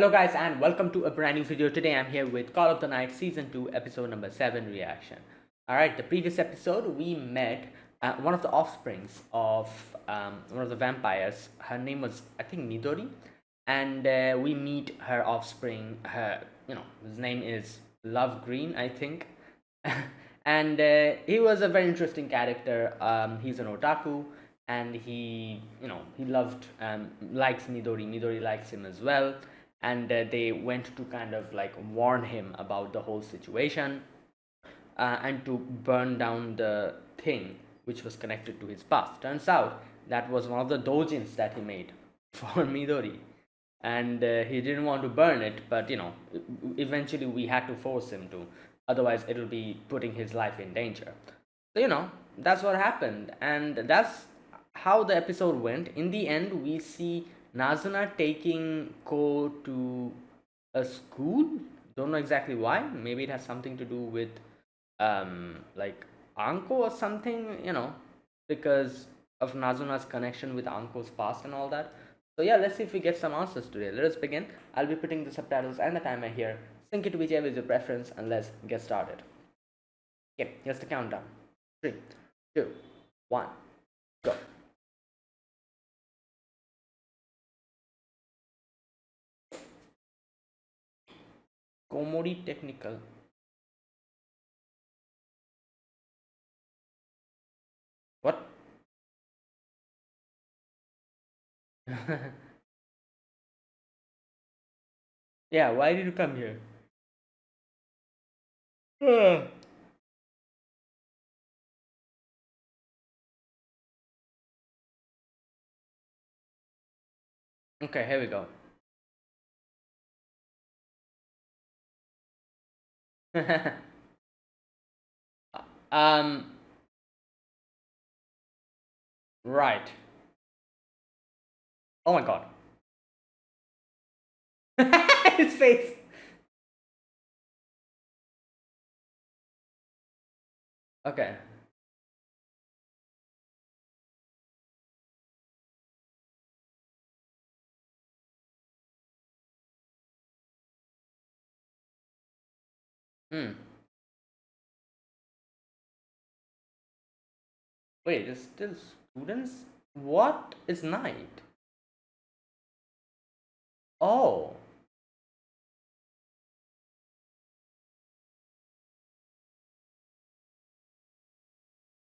Hello guys and welcome to a brand new video. Today I'm here with Call of the Night Season 2 episode number 7 reaction. Alright, the previous episode we met one of the offsprings of one of the vampires. Her name was, I think, Midori. And we meet her offspring. His name is Love Green, I think. And he was a very interesting character. He's an otaku and he loved likes Midori. Midori likes him as well, and they went to kind of like warn him about the whole situation, and to burn down the thing which was connected to his past. Turns out that was one of the dojins that he made for Midori, and he didn't want to burn it, but eventually we had to force him to, otherwise it will be putting his life in danger. So that's what happened, and that's how the episode went. In the end, we see Nazuna taking Ko to a school. Don't know exactly why. Maybe it has something to do with like Anko or something, because of Nazuna's connection with Anko's past and all that. So yeah, let's see if we get some answers today. Let us begin. I'll be putting the subtitles and the timer here. Sync it to whichever is your preference, and let's get started. Okay, here's the countdown. 3, 2, 1, go. Komori technical. What? Yeah, why did you come here? Okay, here we go. um, right. Oh my god. His face. Okay. Hmm. Wait, there's still students? What? It's night. Oh.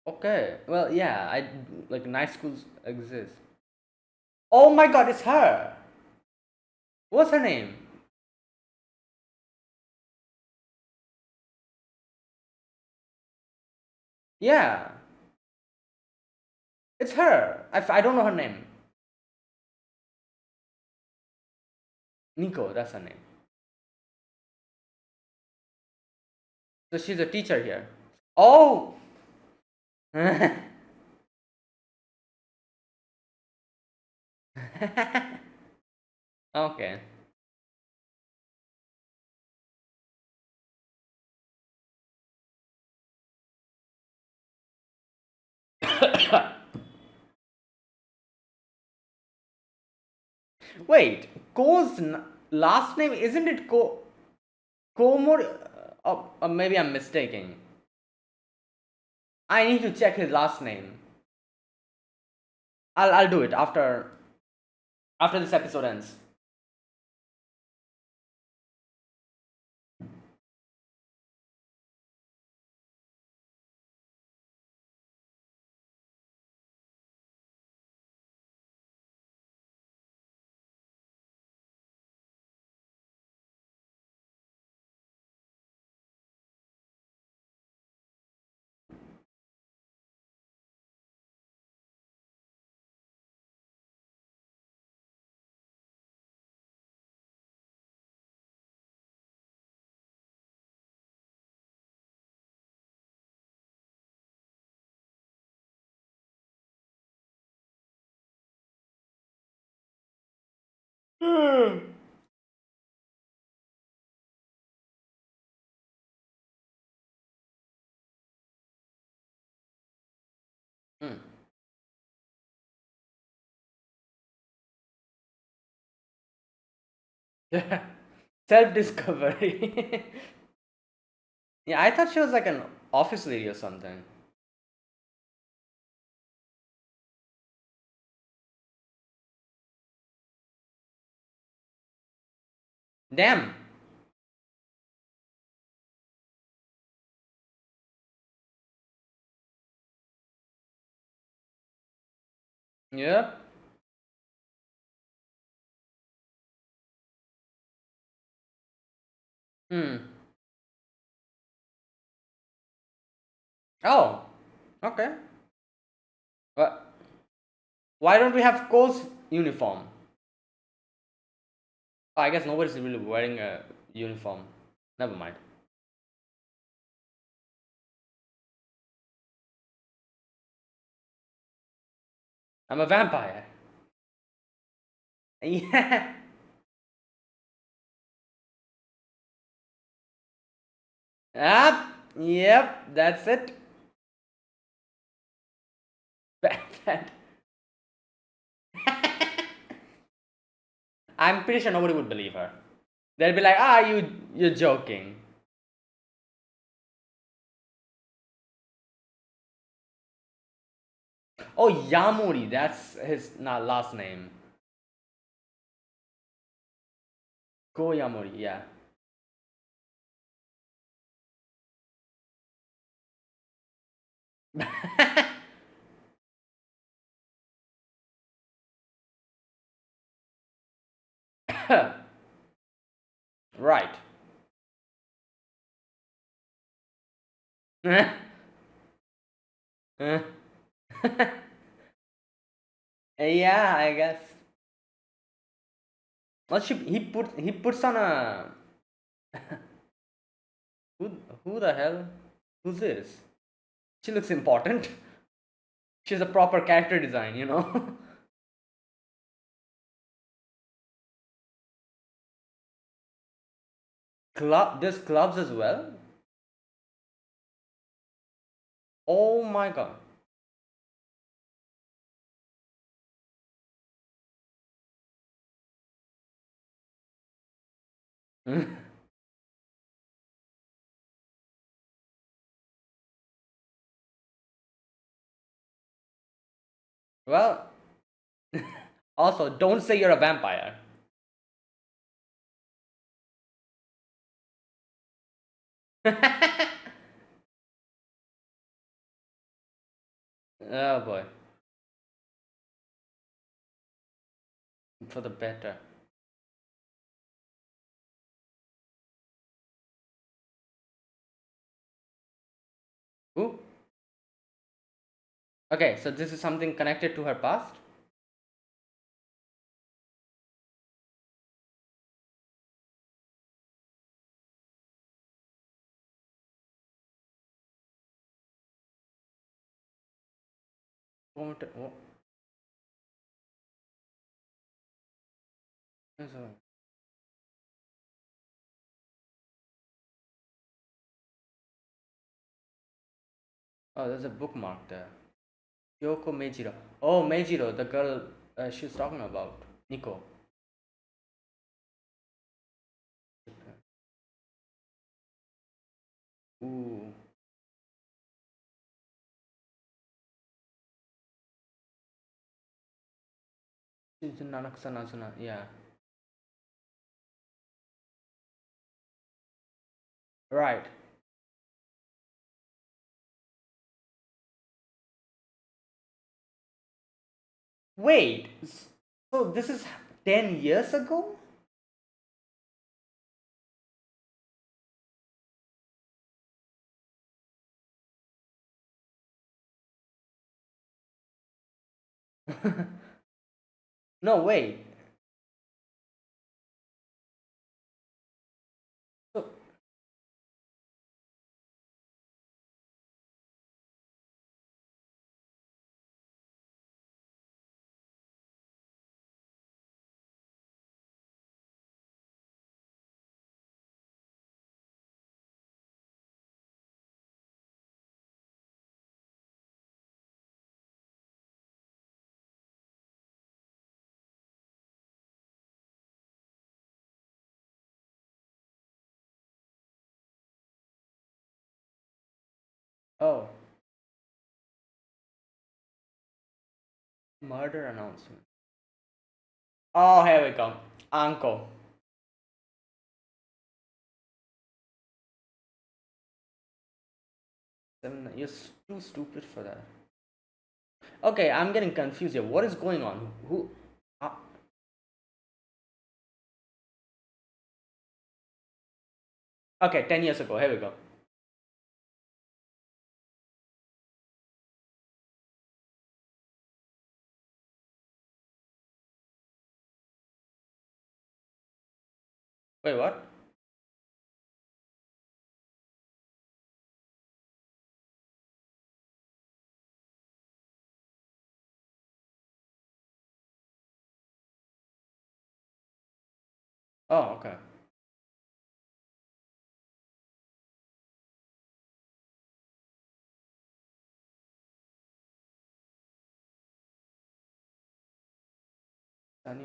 Okay. Well, yeah, like night schools exist. Oh my god, it's her. What's her name? Yeah, it's her. I don't know her name. Nico, that's her name. So she's a teacher here. Oh! Okay. Wait, last name isn't it Komori? Maybe I'm mistaken. I need to check his last name. I'll do it after this episode ends. Hmm. Self discovery. Yeah, I thought she was like an office lady or something. Damn. Yep. Hmm. Oh. Okay. But why don't we have Cole's uniform? Oh, I guess nobody's really wearing a uniform. Never mind. I'm a vampire. Yeah. Ah. Yep. That's it. Bad. I'm pretty sure nobody would believe her. They'll be like, ah, you're joking. Oh, Yamori, that's his not last name. Go Yamori, yeah. Right. Yeah, I guess. Well, he puts on a who who the hell? Who's this? She looks important. She's a proper character design, you know. There's clubs as well. Oh my god. Well, also don't say you're a vampire. Oh boy, for the better. Who? Okay, so this is something connected to her past. What is her- Oh, there's a bookmark there. Yoko Meijiro. Oh, Meijiro, the girl she was talking about. Nico. Ooh. Nanaksanasuna. Yeah. Right. Wait. So this is 10 years ago? No, wait. So, Oh, murder announcement. Oh, here we go. Uncle. You're too stupid for that. Okay, I'm getting confused here. What is going on? Who? Uh, okay, 10 years ago. Here we go. Wait, what? Oh, okay. Sunny.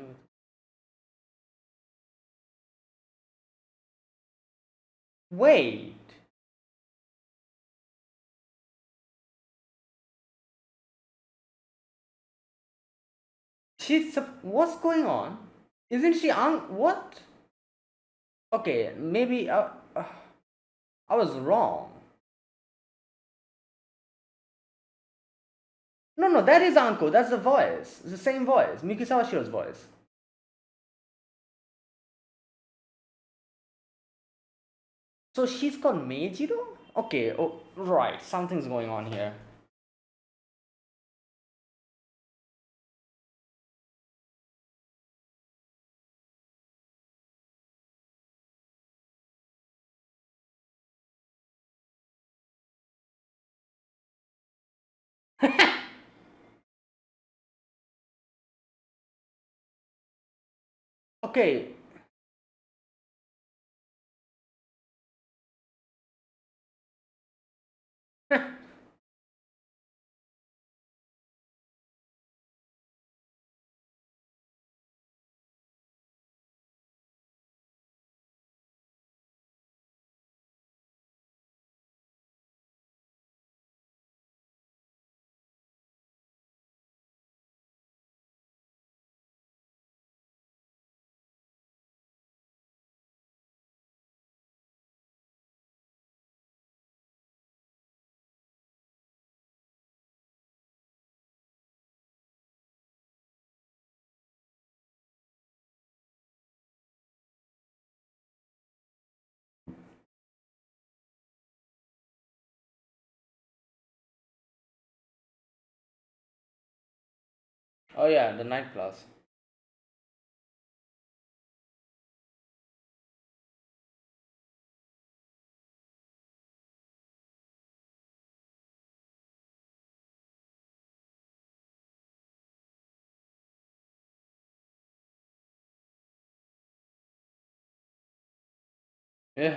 Wait. What's going on? Isn't she what? Okay, maybe I was wrong. No, no, that is Anko. That's the voice. It's the same voice. Miki Sawashiro's voice. So she's called Meijiro? Okay, oh, right. Something's going on here. Okay. Oh yeah, the night class. Yeah.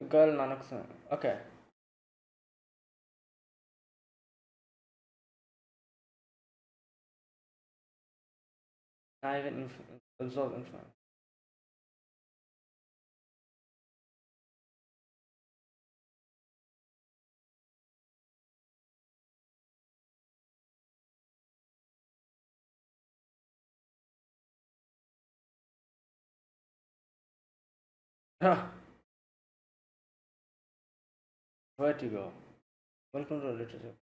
Girl Nanak. Okay. Not even absorb influence. Huh. Vertigo. Welcome to literature.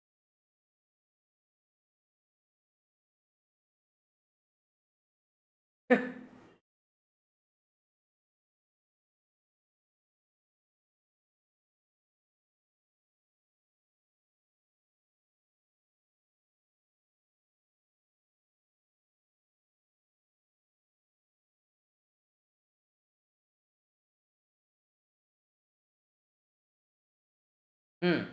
Hmm.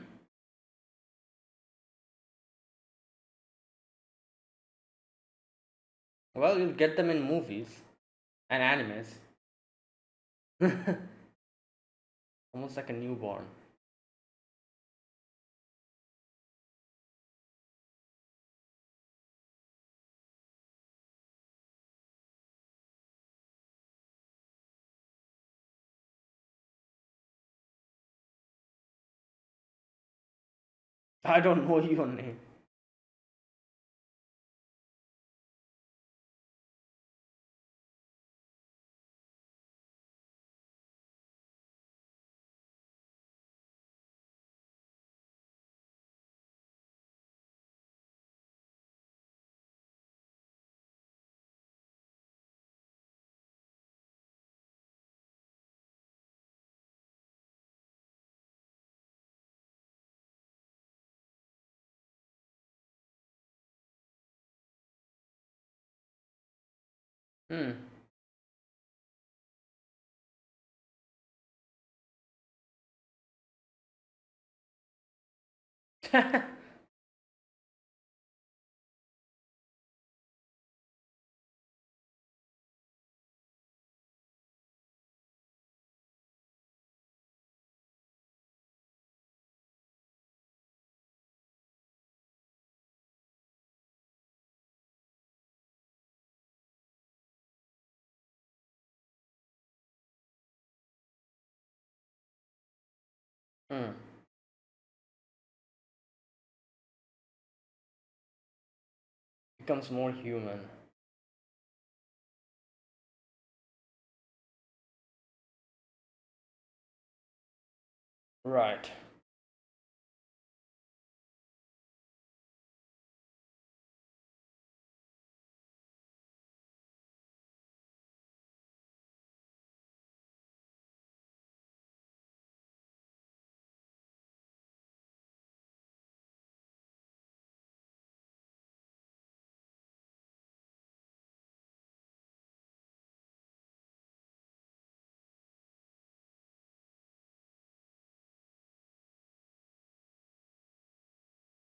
Well, you'll get them in movies and animes. Almost like a newborn. I don't know your name. Hmm. Hmm. Becomes more human. Right.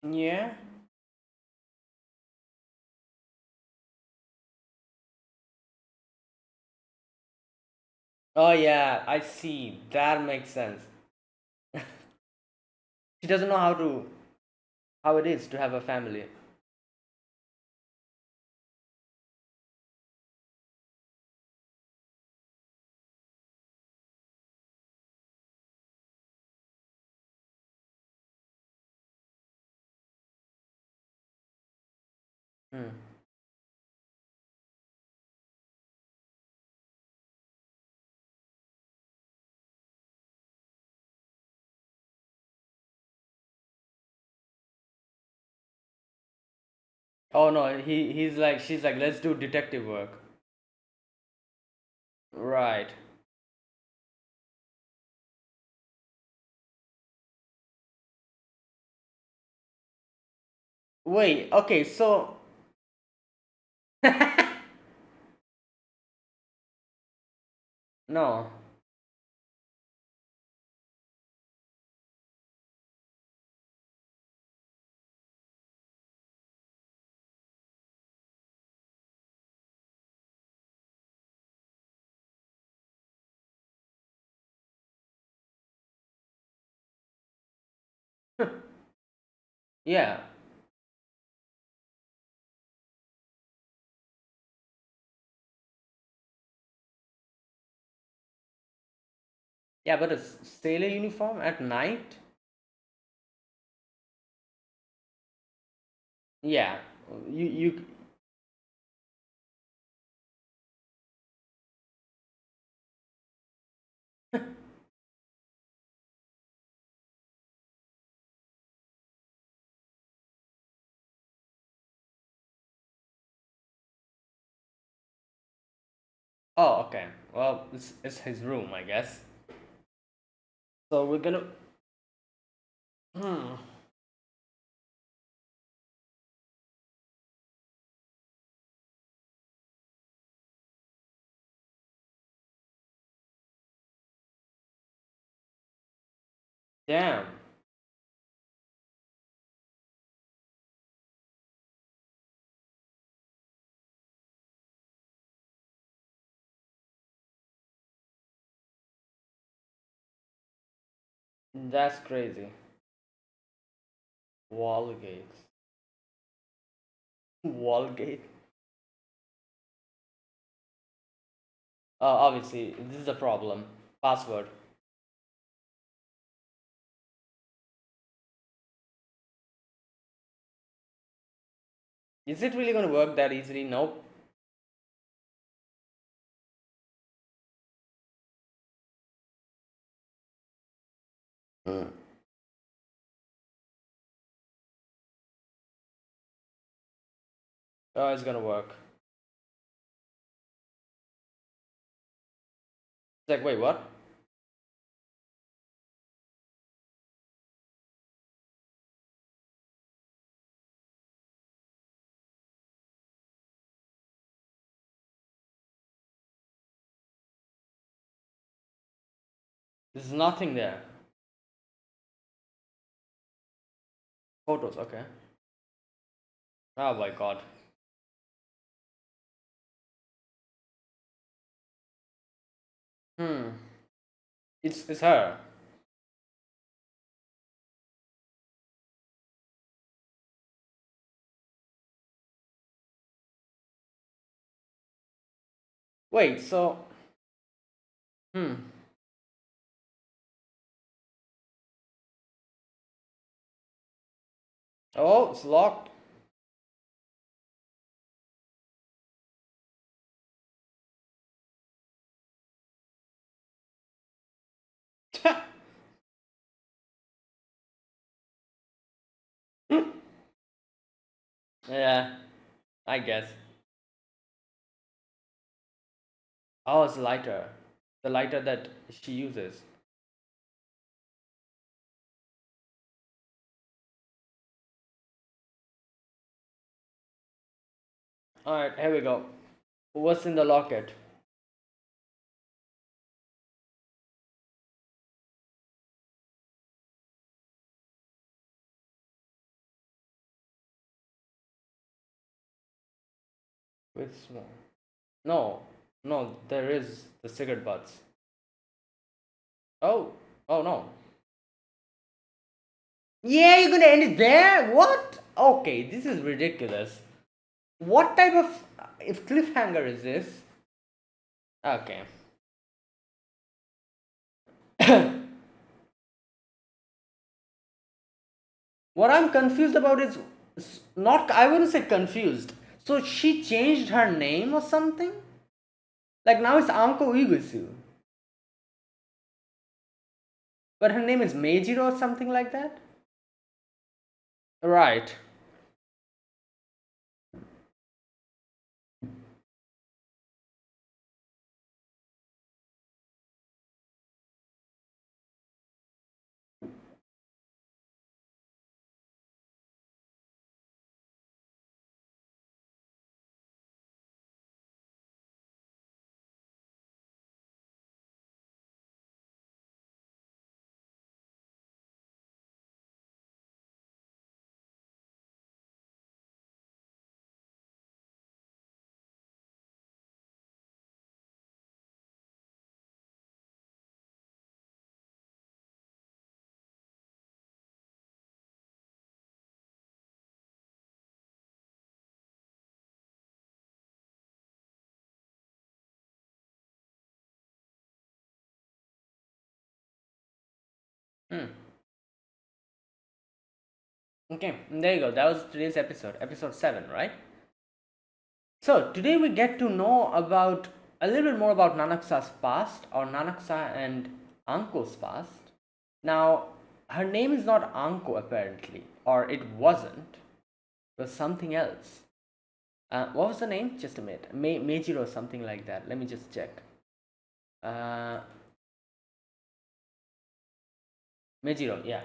Yeah. Oh yeah, I see. That makes sense. She doesn't know how it is to have a family. Hmm. Oh no, he's like she's like let's do detective work. Right. Wait. Okay. So. No. Yeah. Yeah, but a sailor uniform at night. Yeah. You. Oh, okay. Well, it's his room, I guess. So we're gonna. Hmm. Damn. That's crazy. Wallgate. Wallgate. Obviously, this is a problem. Password. Is it really going to work that easily? Nope. Mm. Oh, it's going to work. It's like, wait, what? There's nothing there. Photos, okay. Oh my god. Hmm. It's her. Wait, so. Hmm. Oh, it's locked. Yeah, I guess. Oh, it's lighter. The lighter that she uses. Alright, here we go. What's in the locket? With small. No, no, there is the cigarette butts. Oh, oh no. Yeah, you're gonna end it there? What? Okay, this is ridiculous. What type of if cliffhanger is this? Okay. What I'm confused about is not, I wouldn't say confused. So she changed her name or something? Like now it's Anko Uigusu. But her name is Meijiro or something like that? Right. Hmm. Okay, there you go. That was today's episode, episode 7, right? So, today we get to know about a little bit more about Nanaksa's past, or Nanaksa and Anko's past. Now, her name is not Anko apparently, or it wasn't. It was something else. What was the name? Just a minute. Meijiro or something like that. Let me just check. Uh, Meijiro, yeah.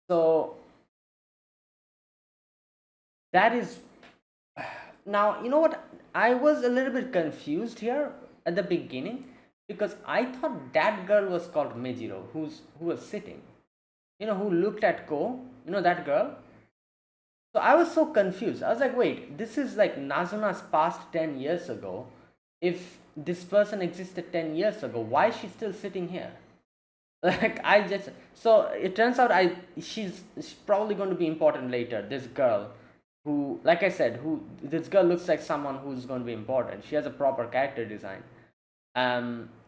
So, that is. Now, you know what? I was a little bit confused here at the beginning because I thought that girl was called Meijiro, who was sitting. You know, who looked at Ko. You know that girl? So I was so confused. I was like, wait, this is like Nazuna's past 10 years ago. If this person existed 10 years ago, why is she still sitting here? Like I just, so it turns out she's probably going to be important later. This girl who, like I said, who this girl looks like someone who's going to be important. She has a proper character design.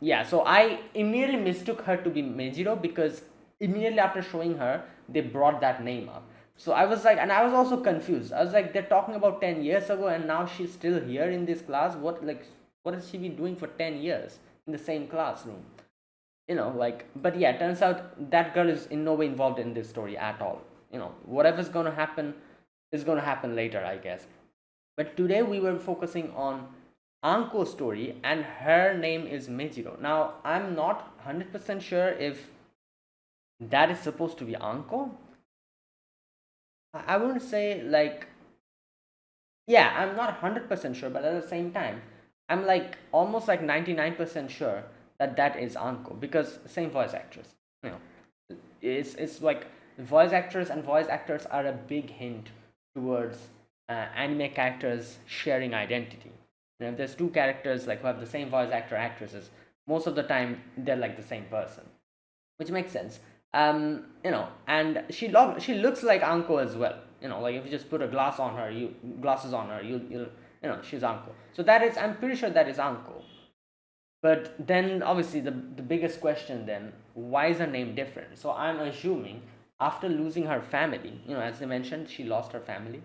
Yeah, so I immediately mistook her to be Mejiro because immediately after showing her, they brought that name up. So I was like, and I was also confused. I was like, they're talking about 10 years ago and now she's still here in this class. What has she been doing for 10 years in the same classroom? Like, but yeah, turns out that girl is in no way involved in this story at all. Whatever's going to happen is going to happen later, I guess. But today we were focusing on Anko's story, and her name is Mejiro. Now, I'm not 100% sure if that is supposed to be Anko. I wouldn't say, like, yeah, I'm not 100% sure, but at the same time, I'm like almost like 99% sure that that is Anko because same voice actress. You know, it's like voice actors and voice actors are a big hint towards anime characters sharing identity. If there's two characters like who have the same voice actor actresses, most of the time they're like the same person, which makes sense. And she looks like Anko as well. Like if you just put a glasses on her, she's Anko. So that is, I'm pretty sure that is Anko. But then obviously the biggest question then, why is her name different? So I'm assuming after losing her family, as I mentioned, she lost her family.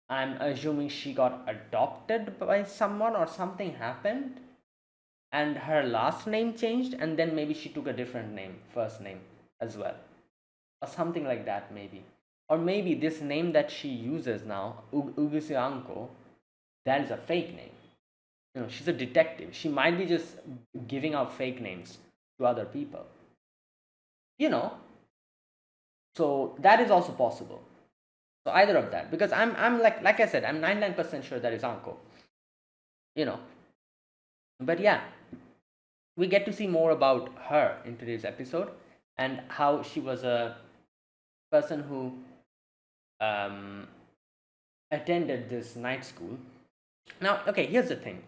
I'm assuming she got adopted by someone or something happened and her last name changed and then maybe she took a different name, first name as well. Or something like that maybe. Or maybe this name that she uses now, Uguse Anko, that is a fake name. She's a detective. She might be just giving out fake names to other people. You know, so that is also possible. So either of that, because I'm like I said, I'm 99% sure that is Anko. You know, but yeah, we get to see more about her in today's episode and how she was a person who um, attended this night school. Now, okay, here's the thing.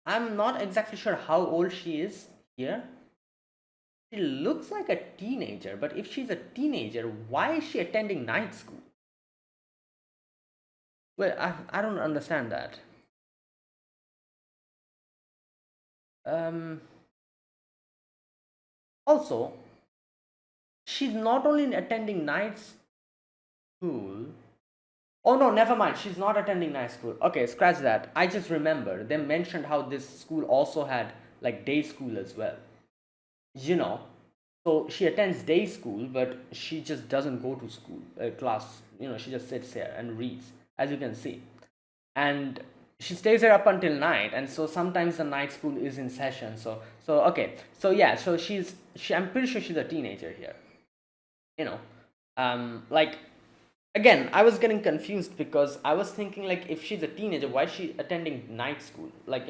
I'm not exactly sure how old she is here. She looks like a teenager, but if she's a teenager, why is she attending night school? Well, I don't understand that. Um, Also, she's not only attending night school. Oh no, never mind. She's not attending night school. Okay, scratch that. I just remember they mentioned how this school also had like day school as well. You know, so she attends day school, but she just doesn't go to school class. She just sits here and reads, as you can see, and she stays there up until night. And so sometimes the night school is in session. So okay, so yeah, so I'm pretty sure she's a teenager here. You know, like again, I was getting confused because I was thinking like if she's a teenager, why is she attending night school? Like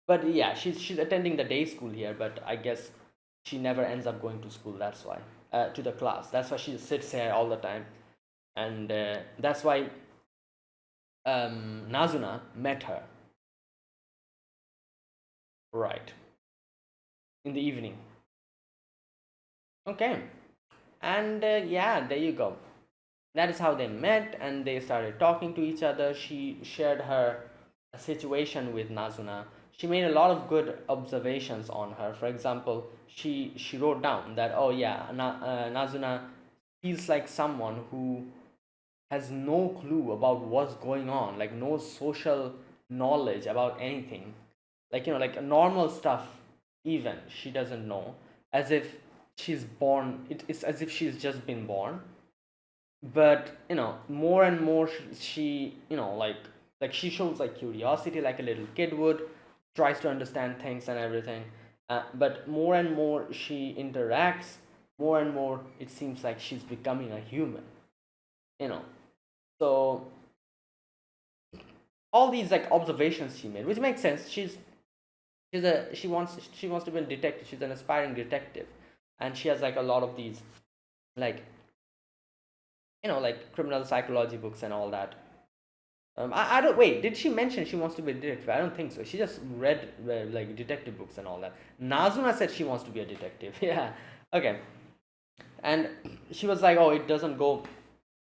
but yeah, she's attending the day school here. But I guess she never ends up going to school. That's why to the class. That's why she sits here all the time, and that's why Nazuna met her right in the evening. Okay, and yeah, there you go. That is how they met, and they started talking to each other. She shared her situation with Nazuna. She made a lot of good observations on her. For example, she wrote down that, oh yeah, Nazuna feels like someone who has no clue about what's going on, like no social knowledge about anything, like like normal stuff even she doesn't know, as if she's born. It's as if she's just been born. But more and more she like she shows like curiosity like a little kid would, tries to understand things and everything. But more and more she interacts, more and more it seems like she's becoming a human. you know so all these like observations she made, which makes sense. She wants to be a detective. She's an aspiring detective, and she has like a lot of these like like criminal psychology books and all that. I don't wait. Did she mention she wants to be a detective? I don't think so. She just read like detective books and all that. Nazuna said she wants to be a detective. Yeah. Okay. And she was like, "Oh, it doesn't go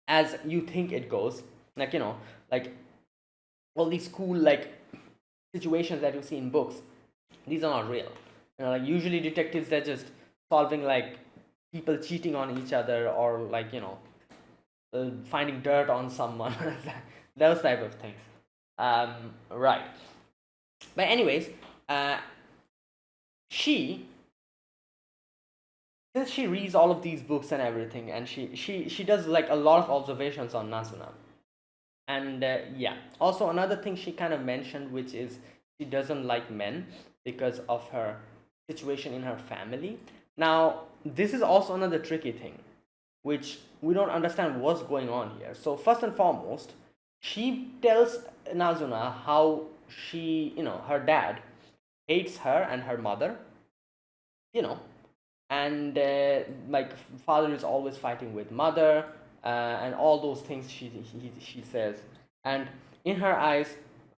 as you think it goes. Like like all these cool like situations that you see in books. These are not real. Like usually detectives they're just solving like people cheating on each other or like finding dirt on someone, those type of things. Right. But anyways, uh, she since she reads all of these books and everything, and she does like a lot of observations on Nasuna. And yeah, also another thing she kind of mentioned, which is she doesn't like men because of her situation in her family. Now, this is also another tricky thing, which we don't understand what's going on here. So, first and foremost, she tells Nazuna how her dad hates her and her mother, you know, and like father is always fighting with mother, and all those things she says, and in her eyes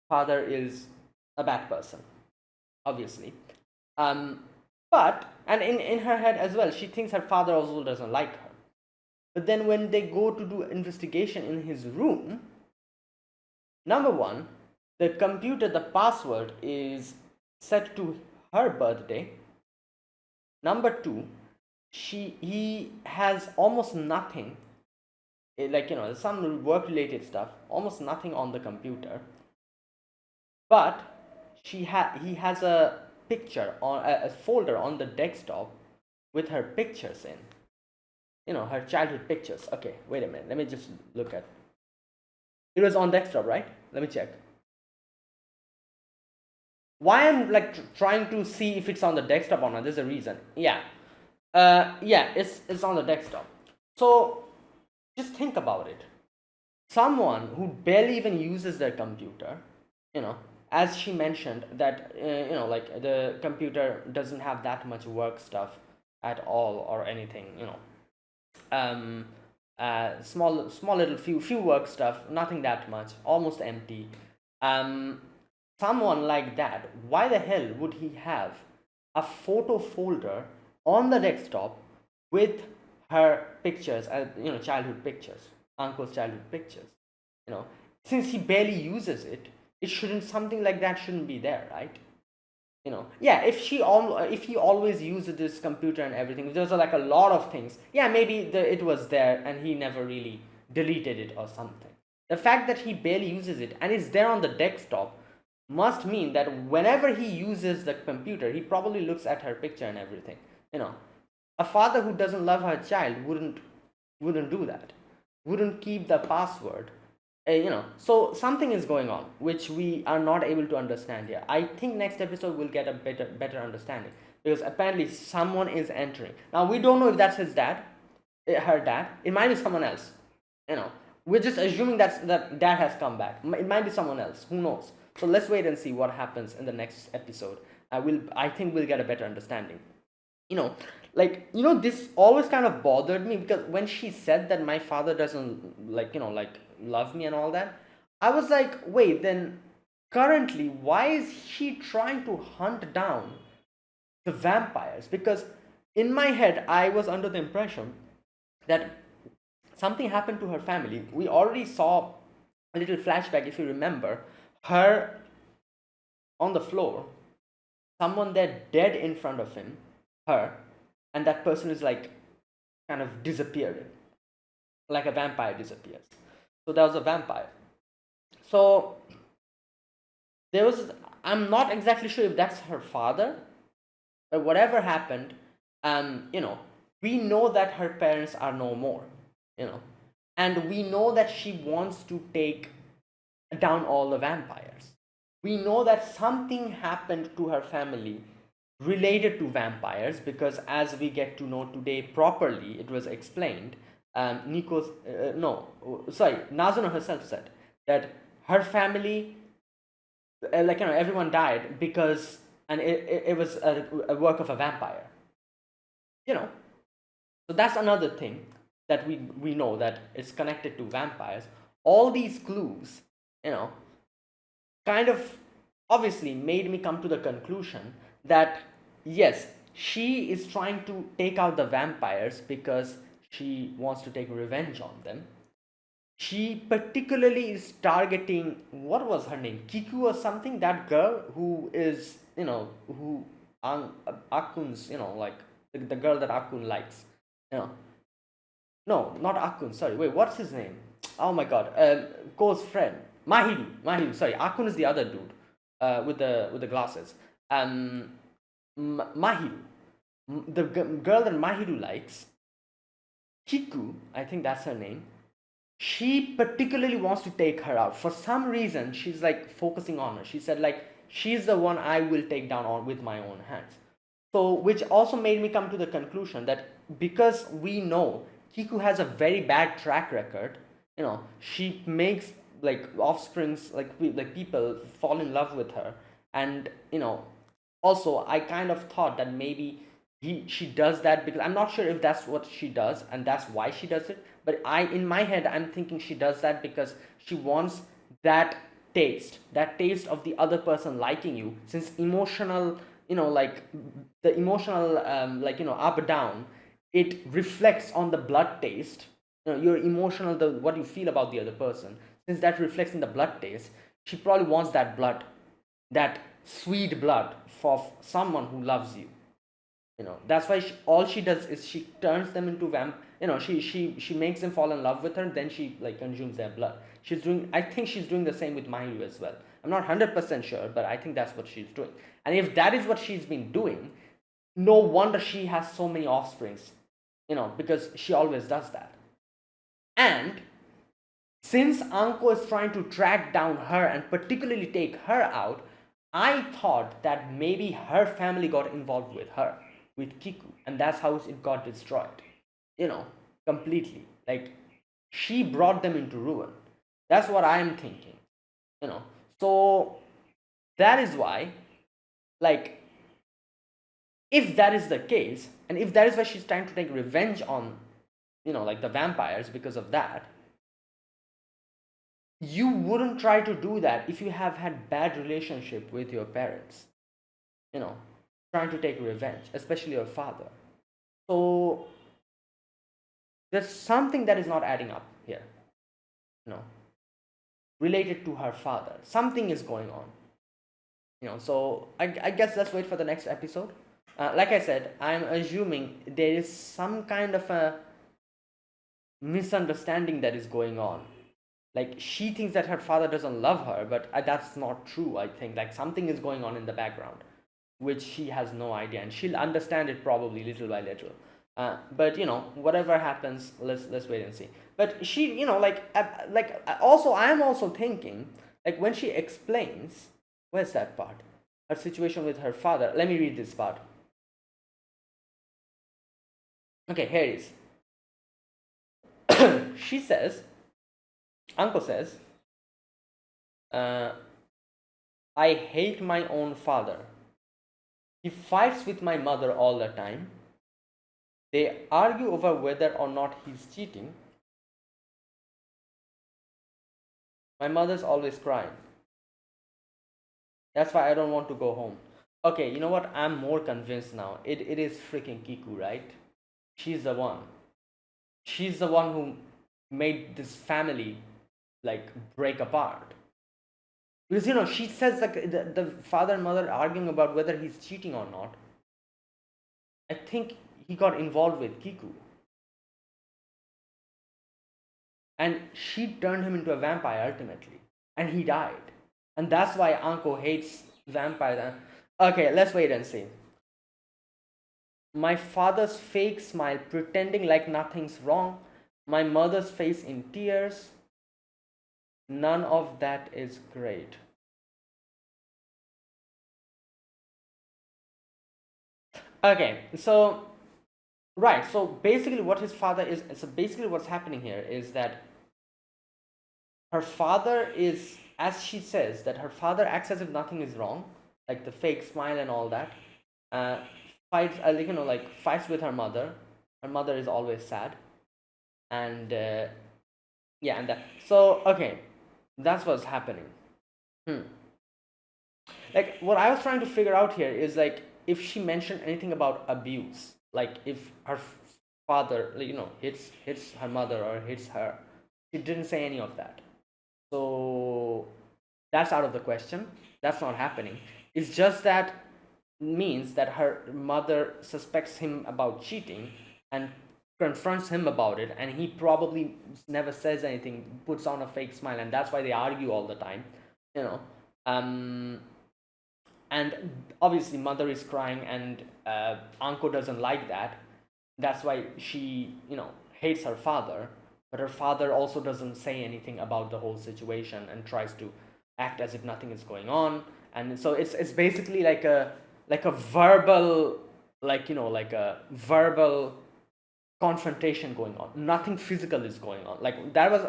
father is a bad person, obviously. um but and in her head as well she thinks her father also doesn't like her. But then when they go to do investigation in his room, number one, the computer, the password is set to her birthday. Number two, he has almost nothing, like some work related stuff, almost nothing on the computer. But he has a picture on a folder on the desktop with her pictures in, her childhood pictures. Okay, wait a minute, let me just look at it. Was on desktop, right? Let me check. Why I'm like trying to see if it's on the desktop or not, there's a reason. Yeah, yeah, it's on the desktop. So just think about it. Someone who barely even uses their computer, you know as she mentioned that like the computer doesn't have that much work stuff at all or anything, um small little few work stuff, nothing that much, almost empty. um Someone like that, why the hell would he have a photo folder on the desktop with her pictures, childhood pictures, uncle's childhood pictures? you know since he barely uses it, it shouldn't something like that shouldn't be there, right? Yeah, if he always used this computer and everything, there's like a lot of things, yeah, maybe it was there and he never really deleted it or something. The fact that he barely uses it and it's there on the desktop must mean that whenever he uses the computer he probably looks at her picture and everything. you know a father who doesn't love her child wouldn't do that, wouldn't keep the password. So something is going on which we are not able to understand here. I think next episode we'll get a better understanding, because apparently someone is entering. Now we don't know if that's his dad, her dad. It might be someone else. you know we're just assuming that dad has come back. It might be someone else, who knows. So let's wait and see what happens in the next episode. I think we'll get a better understanding. you know this always kind of bothered me, because when she said that my father doesn't like love me and all that, I was like, wait, then currently why is she trying to hunt down the vampires? Because in my head I was under the impression that something happened to her family. We already saw a little flashback, if you remember, her on the floor, someone there dead in front of her, and that person is like kind of disappeared, like a vampire disappears. So there was a vampire. So there was, I'm not exactly sure if that's her father, but whatever happened, we know that her parents are no more, you know, and we know that she wants to take down all the vampires. We know that something happened to her family related to vampires, because as we get to know today properly, it was explained. Nico's no, sorry, Nazuna herself said that her family, everyone died because, and it was a work of a vampire. You know, so that's another thing that we know that it's connected to vampires. All these clues you know, kind of obviously made me come to the conclusion that yes, she is trying to take out the vampires because she wants to take revenge on them. She particularly is targeting, what was her name, Kiku or something, that girl who is, who Akun's, like the girl that Akun likes, you know. No, not Akun. Sorry, wait. What's his name? Oh my God. Ko's friend, Mahiru. Mahiru. Sorry, Akun is the other dude, with the glasses. Um, Mahiru. The girl that Mahiru likes, Kiku. I think that's her name. She particularly wants to take her out. For some reason, she's like focusing on her. She said like she's the one I will take down on with my own hands. So, which also made me come to the conclusion that because we know Kiku has a very bad track record, she makes like offsprings, like people fall in love with her, and also I kind of thought that maybe she does that because I'm not sure if that's what she does and that's why she does it, but in my head I'm thinking she does that because she wants that that taste of the other person liking you, since emotional, like the emotional, up down, it reflects on the blood taste. Your emotional, the what you feel about the other person, since that reflects in the blood taste, she probably wants that blood, that sweet blood for someone who loves you. That's why all she does is she turns them into she makes them fall in love with her, then she like consumes their blood. I think she's doing the same with Mahiru as well. I'm not 100% sure, but I think that's what she's doing. And if that is what she's been doing, no wonder she has so many offsprings, because she always does that. And since Anko is trying to track down her and particularly take her out, I thought that maybe her family got involved with her, with Kiku, and that's how it got destroyed. Completely. Like, she brought them into ruin. That's what I'm thinking. So that is why, like, if that is the case, and if that is why she's trying to take revenge on, like the vampires because of that, you wouldn't try to do that if you have had bad relationship with your parents, you know trying to take revenge, especially your father. So there's something that is not adding up here, you know related to her father. Something is going on, so I guess let's wait for the next episode. Like I said, I'm assuming there is some kind of a misunderstanding that is going on. Like, she thinks that her father doesn't love her, but that's not true. I think like something is going on in the background which she has no idea, and she'll understand it probably little by little. But whatever happens, let's wait and see. But she, also I am also thinking, like, when she explains, where's that part, her situation with her father. Let me read this part. Okay, here it is. She says, Uncle says, I hate my own father. He fights with my mother all the time. They argue over whether or not he's cheating. My mother's always crying. That's why I don't want to go home. Okay, you know what? I'm more convinced now. It is freaking Kiku, right? She's the one. She's the one who made this family like break apart. Because she says like the father and mother arguing about whether he's cheating or not. I think he got involved with Kiku. And she turned him into a vampire ultimately. And he died. And that's why Anko hates vampires. Okay, let's wait and see. My father's fake smile, pretending like nothing's wrong. My mother's face in tears. None of that is great. Okay, so right, so basically what his father is, so basically what's happening here is that her father is, as she says, that her father acts as if nothing is wrong, like the fake smile and all that. Fights, fights with her mother. Her mother is always sad, and yeah, and that. So okay, That's what's happening. Hmm. Like what I was trying to figure out here is like if she mentioned anything about abuse, like if her father, like, hits her mother or hits her. She didn't say any of that. So that's out of the question. That's not happening. It's just that means that her mother suspects him about cheating and confronts him about it, and he probably never says anything, puts on a fake smile, and that's why they argue all the time. You know, um, and obviously mother is crying, and Anko doesn't like that. That's why she hates her father, but her father also doesn't say anything about the whole situation and tries to act as if nothing is going on. And so it's basically like a verbal, like a verbal confrontation going on. Nothing physical is going on. Like that was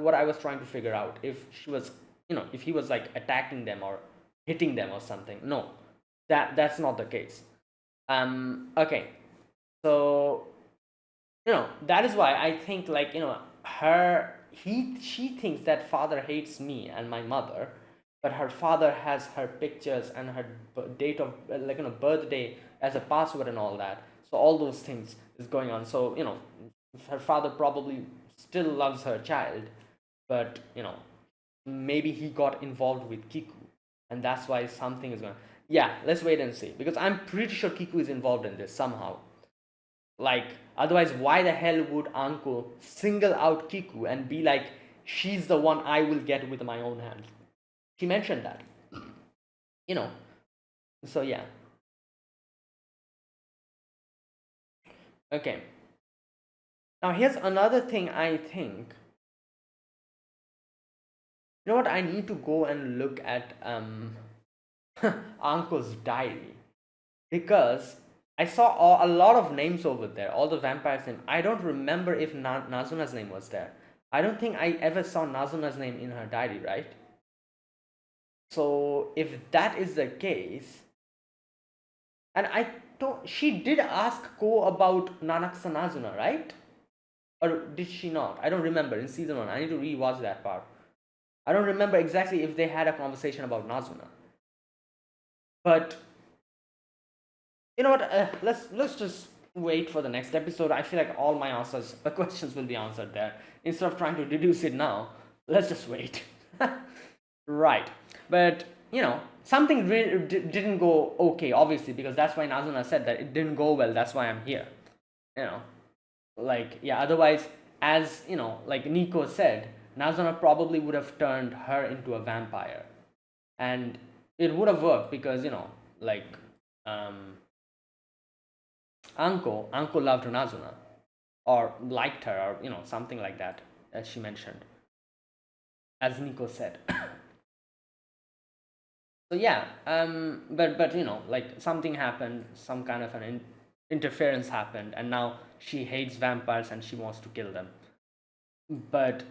what I was trying to figure out. If she was, if he was like attacking them or hitting them or something. No, that's not the case. Okay, so that is why I think, like, her he she thinks that father hates me and my mother, but her father has her pictures and her date of, like, birthday as a password and all that. So all those things is going on. So her father probably still loves her child, but maybe he got involved with Kiku, and that's why something is going. Yeah, let's wait and see, because I'm pretty sure Kiku is involved in this somehow. Like, otherwise, why the hell would Anko single out Kiku and be like, she's the one I will get with my own hands? She mentioned that. You know. So yeah. Okay. Now here's another thing I think. You know what? I need to go and look at Anko's diary, because I saw a lot of names over there, all the vampires' name. I don't remember if Nazuna's name was there. I don't think I ever saw Nazuna's name in her diary, right? So if that is the case, and I don't, she did ask Ko about Nanaksa Nazuna, right? Or did she not? I don't remember in season 1. I need to rewatch that part. I don't remember exactly if they had a conversation about Nazuna. But you know what? Let's just wait for the next episode. I feel like all my answers, questions will be answered there. Instead of trying to deduce it now, let's just wait. Right. But something didn't go okay, obviously, because that's why Nazuna said that it didn't go well. That's why I'm here. You know, like, yeah. Otherwise, as like Nico said, Nazuna probably would have turned her into a vampire, and it would have worked because like, um, Anko loved Nazuna, or liked her, or something like that, as she mentioned, as Nico said. So yeah, but like something happened, some kind of an interference happened, and now she hates vampires and she wants to kill them. But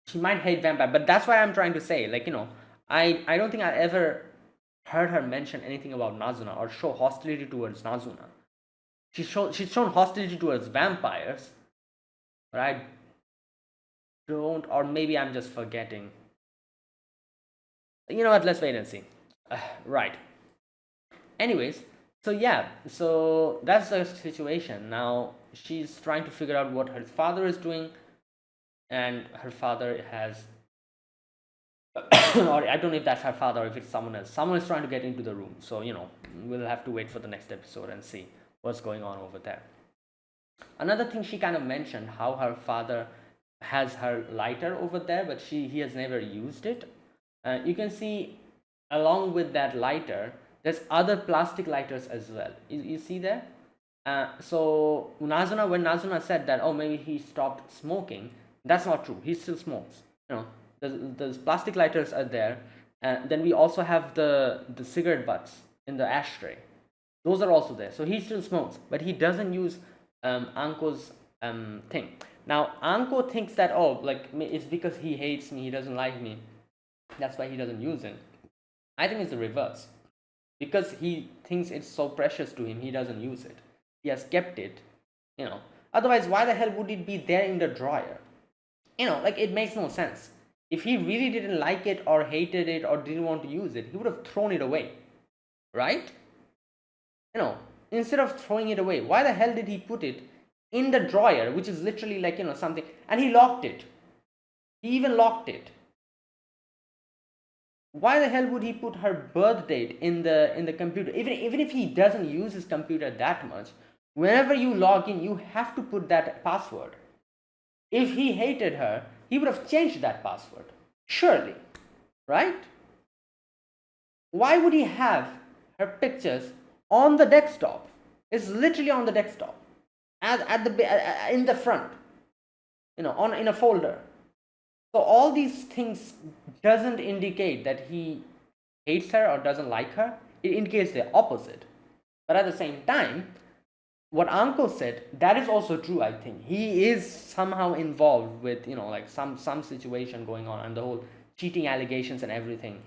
she might hate vampire, but that's why I'm trying to say, like, I don't think I ever heard her mention anything about Nazuna or show hostility towards Nazuna. She's shown hostility towards vampires, but I don't, or maybe I'm just forgetting. You know what? Let's wait and see. Right. Anyways, so yeah, so that's the situation. Now she's trying to figure out what her father is doing, and her father has, or I don't know if that's her father or if it's someone else. Someone is trying to get into the room. So we'll have to wait for the next episode and see what's going on over there. Another thing she kind of mentioned, how her father has her lighter over there, but he has never used it. You can see along with that lighter, there's other plastic lighters as well. You see there? So Nazuna, when Nazuna said that, oh, maybe he stopped smoking, that's not true. He still smokes. The plastic lighters are there. Then we also have the cigarette butts in the ashtray. Those are also there. So he still smokes, but he doesn't use Anko's thing. Now Anko thinks that, oh, like, it's because he hates me, he doesn't like me. That's why he doesn't use it. I think it's the reverse. Because he thinks it's so precious to him, he doesn't use it. He has kept it. Otherwise, why the hell would it be there in the drawer? Like, it makes no sense. If he really didn't like it or hated it or didn't want to use it, he would have thrown it away, right? You know, instead of throwing it away, why the hell did he put it in the drawer, which is literally like, something, and he locked it. He even locked it. Why the hell would he put her birth date in the computer? Even if he doesn't use his computer that much, whenever you log in, you have to put that password. If he hated her, he would have changed that password. Surely, right? Why would he have her pictures on the desktop? It's literally on the desktop, at the in the front, on in a folder. So all these things doesn't indicate that he hates her or doesn't like her. It indicates the opposite. But at the same time, what uncle said, that is also true. I think he is somehow involved with, like some situation going on, and the whole cheating allegations and everything,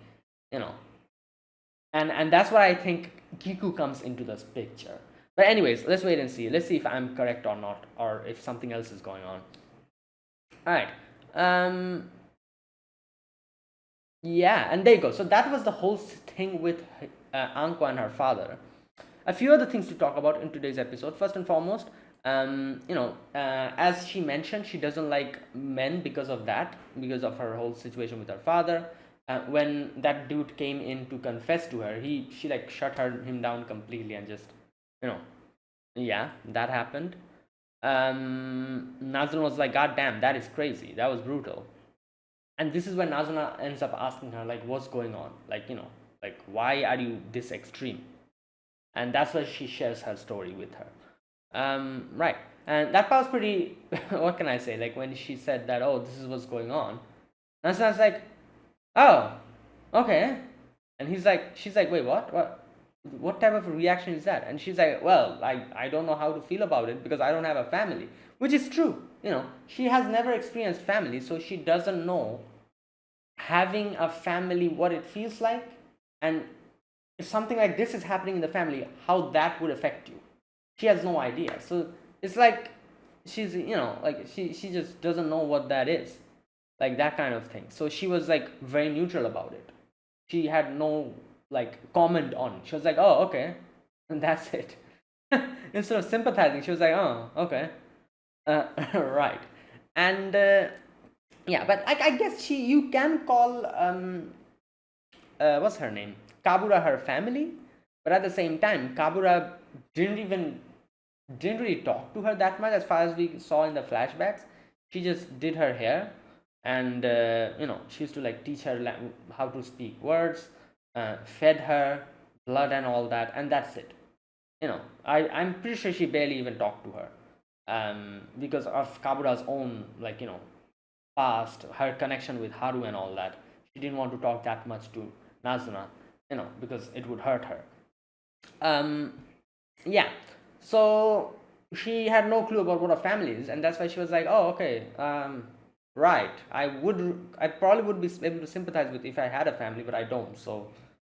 you know and that's why I think Kiku comes into this picture. But anyways, let's wait and see. Let's see if I'm correct or not, or if something else is going on. All right. Yeah, and there you go. So that was the whole thing with Anko and her father. A few other things to talk about in today's episode. First and foremost, as she mentioned, she doesn't like men because of that, because of her whole situation with her father. When that dude came in to confess to her, she like shut him down completely and just, you know, yeah, that happened. Nazuna was like, God damn, that is crazy. That was brutal. And this is when Nazuna ends up asking her, like, what's going on? Like, like, why are you this extreme? And that's why she shares her story with her. Right. And that part was pretty, what can I say? Like, when she said that, oh, this is what's going on. Nazuna's like, oh, okay. And she's like, wait, what? What type of reaction is that? And she's like, well, I don't know how to feel about it because I don't have a family, which is true. She has never experienced family, so she doesn't know having a family, what it feels like, and if something like this is happening in the family, how that would affect you. She has no idea. So it's like she's, like she just doesn't know what that is, like that kind of thing. So she was like very neutral about it. She had no like comment on it. She was like, oh, okay, and that's it. Instead of sympathizing, she was like, oh, okay, right. And yeah, but I guess you can call what's her name, Kabura, her family. But at the same time, Kabura didn't really talk to her that much, as far as we saw in the flashbacks. She just did her hair, and she used to like teach her how to speak words, fed her blood and all that, and that's it. I'm pretty sure she barely even talked to her, because of Kabura's own, like, past, her connection with Haru and all that. She didn't want to talk that much to Nazuna, because it would hurt her. Yeah, so she had no clue about what a family is, and that's why she was like, oh, okay, right, I probably would be able to sympathize with if I had a family, but I don't, so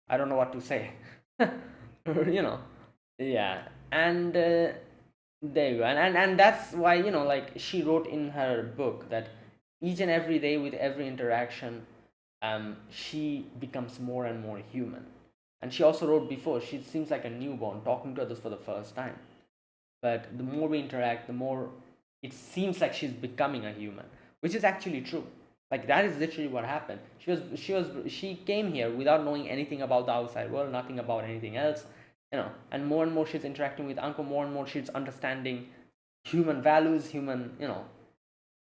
I don't know what to say. you know yeah. And there you go. And that's why, like, she wrote in her book that each and every day, with every interaction, she becomes more and more human. And she also wrote before, she seems like a newborn talking to others for the first time. But the more we interact, the more it seems like she's becoming a human, which is actually true. Like, that is literally what happened. She came here without knowing anything about the outside world, nothing about anything else. And more she's interacting with Anko, more and more she's understanding human values, human,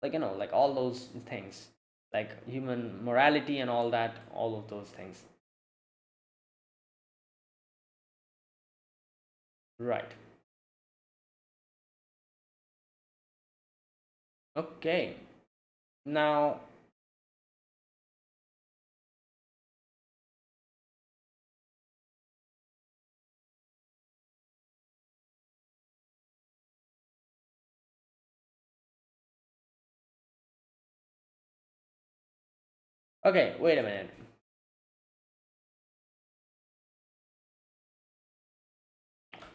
like all those things, like human morality and all that, all of those things. Right. Okay. Now, okay, wait a minute.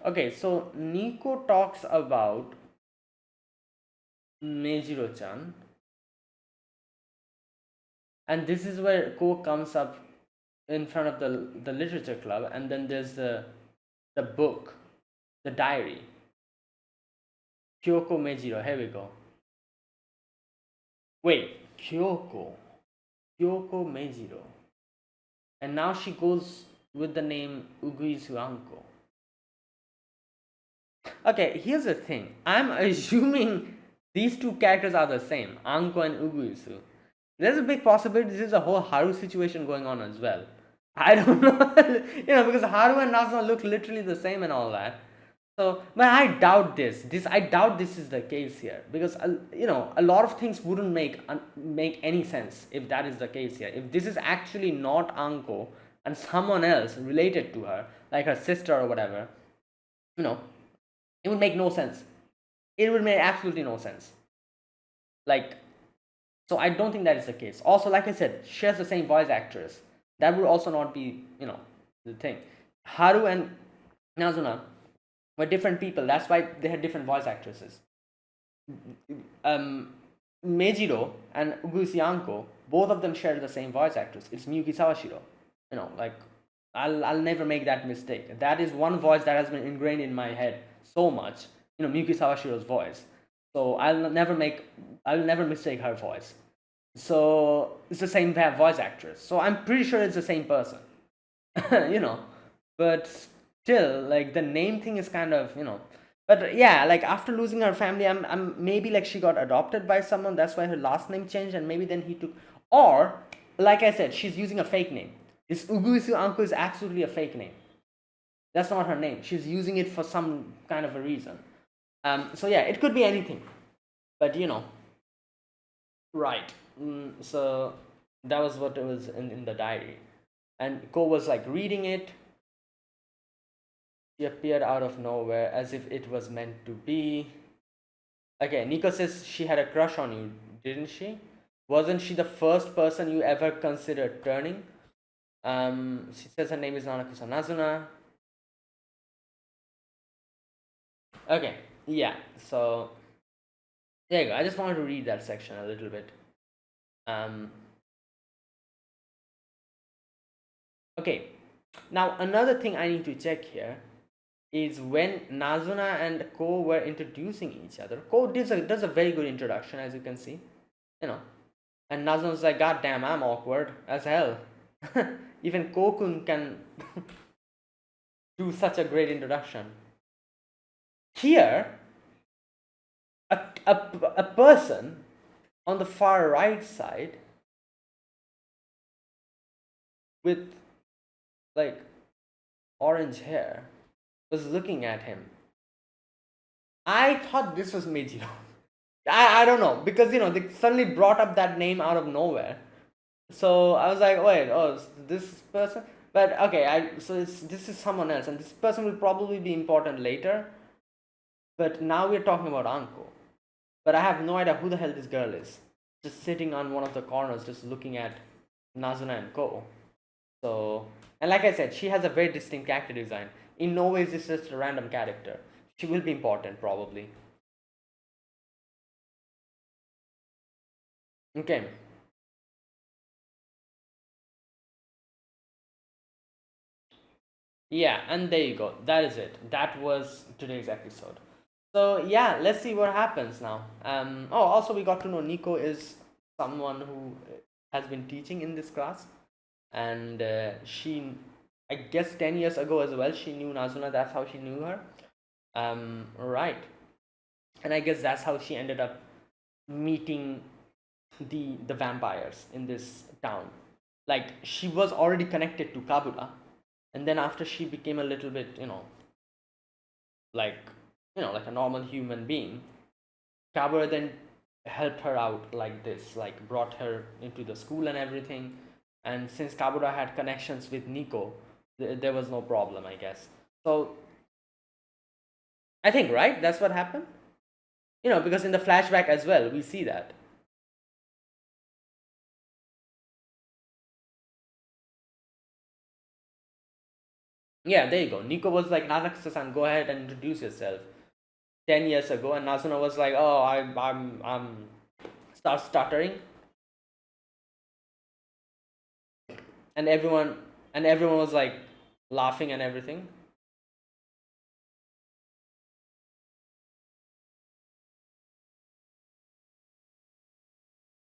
Okay, so Nico talks about Mejiro-chan. And this is where Ko comes up in front of the literature club, and then there's the book, the diary. Kyoko Mejiro. Here we go. Wait, Kyoko Mejiro. And now she goes with the name Uguisu Anko. Okay, here's the thing. I'm assuming these two characters are the same, Anko and Uguisu. There's a big possibility this is a whole Haru situation going on as well. I don't know, because Haru and Nazuna look literally the same and all that. So, but I doubt this. I doubt this is the case here, because a lot of things wouldn't make any sense if that is the case here. If this is actually not Anko and someone else related to her, like her sister or whatever, it would make no sense. It would make absolutely no sense. Like, so I don't think that is the case. Also, like I said, she has the same voice actress. That would also not be, the thing. Haru and Nazuna were different people. That's why they had different voice actresses. Meijiro and Uguchi Anko, both of them share the same voice actress. It's Miyuki Sawashiro. I'll never make that mistake. That is one voice that has been ingrained in my head so much. Miyuki Sawashiro's voice. So I'll never mistake her voice. So it's the same voice actress. So I'm pretty sure it's the same person. But still, like, the name thing is kind of, But yeah, like, after losing her family, I'm maybe like she got adopted by someone. That's why her last name changed, and maybe then he took. Or, like I said, she's using a fake name. This Uguisu Anko is absolutely a fake name. That's not her name. She's using it for some kind of a reason. So yeah, it could be anything. But right. So that was what it was in the diary. And Ko was like reading it. She appeared out of nowhere as if it was meant to be. Okay, Nico says she had a crush on you, didn't she? Wasn't she the first person you ever considered turning? She says her name is Nanakusa Nazuna. Okay, yeah, so there you go. I just wanted to read that section a little bit. Okay, now another thing I need to check here is when Nazuna and Ko were introducing each other. Ko does a very good introduction, as you can see, and Nazuna's like, God damn, I'm awkward as hell. Even Ko-kun can do such a great introduction. Here, a person on the far right side with like orange hair was looking at him. I thought this was Meijiro. I don't know, because they suddenly brought up that name out of nowhere. So I was like, wait, this person? But okay, this is someone else, and this person will probably be important later. But now we're talking about Anko. But I have no idea who the hell this girl is. Just sitting on one of the corners, just looking at Nazuna and Ko. So, and like I said, she has a very distinct character design. In no way is this just a random character. She will be important, probably. Okay. Yeah, and there you go. That is it. That was today's episode. So yeah, let's see what happens now. Also we got to know Nico is someone who has been teaching in this class, and she, I guess, 10 years ago as well, she knew Nazuna. That's how she knew her. Right, and I guess that's how she ended up meeting the vampires in this town. Like, she was already connected to Kabura, and then after she became a little bit, like like a normal human being, Kabura then helped her out like this, like brought her into the school and everything. And since Kabura had connections with Nico, there was no problem, I guess. So I think, right, that's what happened. Because in the flashback as well, we see that. Yeah, there you go. Nico was like, Nanakasa-san, go ahead and introduce yourself. 10 years ago, and Nazuna was like, "Oh, I'm start stuttering." and everyone was like laughing and everything.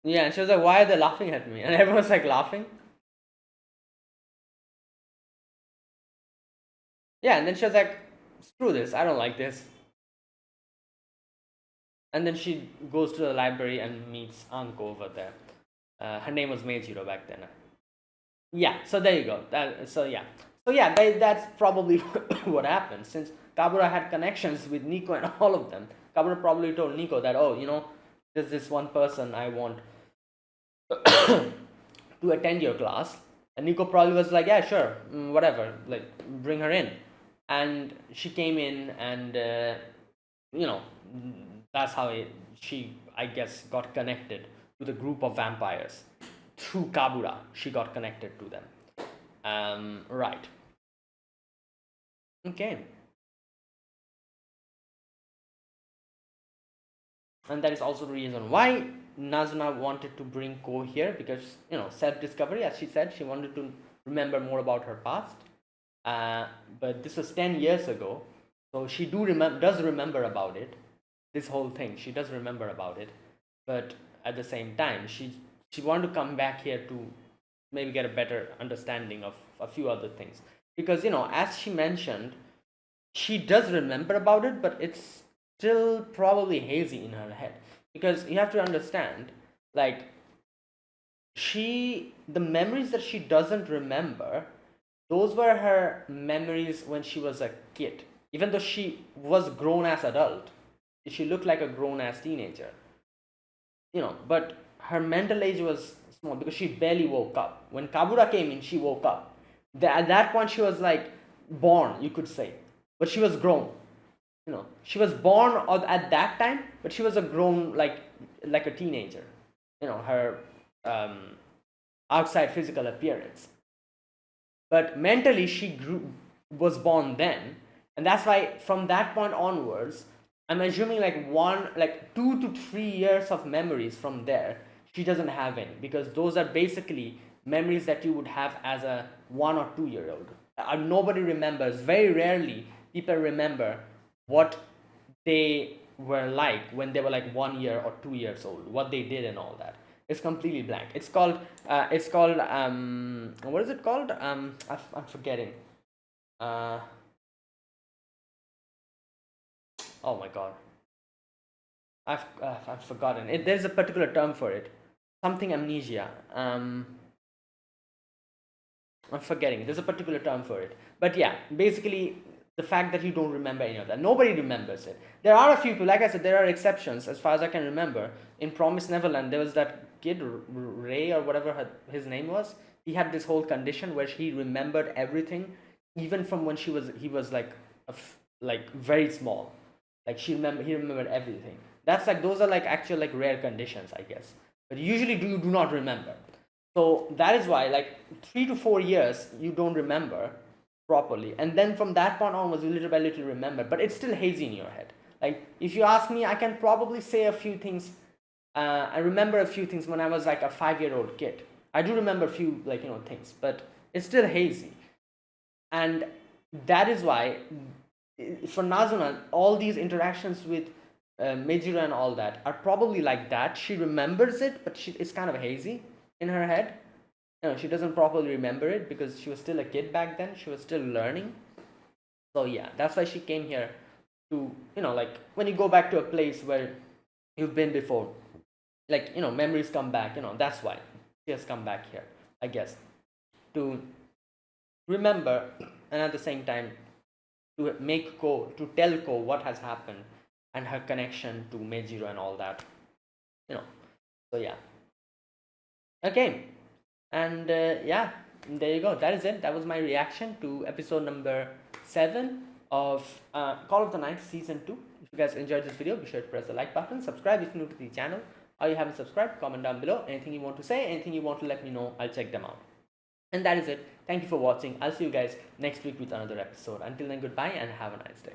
Yeah, and she was like, "Why are they laughing at me?" And everyone was like laughing. Yeah, and then she was like, "Screw this! I don't like this." And then she goes to the library and meets Anko over there. Her name was Meijiro back then. Yeah, so there you go. That's probably what happened. Since Kabura had connections with Nico and all of them, Kabura probably told Nico that, oh, there's this one person I want to attend your class. And Nico probably was like, yeah, sure, whatever, like, bring her in. And she came in, and, you know, that's how she, I guess, got connected to the group of vampires. Through Kabura, she got connected to them. Right. Okay. And that is also the reason why Nazuna wanted to bring Ko here, because self-discovery, as she said, she wanted to remember more about her past. But this was 10 years ago, so she does remember about it. This whole thing, she does remember about it, but at the same time, she wanted to come back here to maybe get a better understanding of a few other things, because as she mentioned, she does remember about it, but it's still probably hazy in her head, because you have to understand, like, the memories that she doesn't remember, those were her memories when she was a kid. Even though she was grown as adult, she looked like a grown ass teenager, but her mental age was small because she barely woke up. When Kabura came in, she woke up. At that point, she was like born, you could say, but she was grown. She was born at that time, but she was a grown, like a teenager. Her outside physical appearance, but mentally she was born then, and that's why from that point onwards, I'm assuming like 2 to 3 years of memories from there she doesn't have any, because those are basically memories that you would have as a 1 or 2 year old. Nobody remembers. Very rarely people remember what they were like when they were like 1 year or 2 years old, what they did and all that. It's completely blank. It's called what is it called? I'm forgetting. Uh, oh my god, I've forgotten it. There's a particular term for it. Something amnesia. I'm forgetting. There's a particular term for it. But yeah, basically, the fact that you don't remember any of that. Nobody remembers it. There are a few people, like I said, there are exceptions as far as I can remember. In Promised Neverland, there was that kid, Ray or whatever his name was. He had this whole condition where he remembered everything, even from when he was like like very small. Like he remembered everything. That's like, those are like actual like rare conditions, I guess. But usually you do not remember. So that is why, like, 3 to 4 years you don't remember properly, and then from that point onwards you little by little remember, but it's still hazy in your head. Like, if you ask me, I can probably say a few things. I remember a few things when I was like a 5-year-old kid. I do remember a few, like, things, but it's still hazy. And that is why, for Nazuna, all these interactions with Meijiro and all that are probably like that. She remembers it, but it's kind of hazy in her head. She doesn't properly remember it because she was still a kid back then. She was still learning. So yeah, that's why she came here to, like, when you go back to a place where you've been before, like, memories come back. That's why she has come back here, I guess, to remember, and at the same time to tell Ko what has happened and her connection to Meijiro and all that. So yeah. Okay. And yeah, there you go. That is it. That was my reaction to episode number 7 of Call of the Night Season 2. If you guys enjoyed this video, be sure to press the like button, subscribe if you're new to the channel, or you haven't subscribed, comment down below. Anything you want to say, anything you want to let me know, I'll check them out. And that is it. Thank you for watching. I'll see you guys next week with another episode. Until then, goodbye and have a nice day.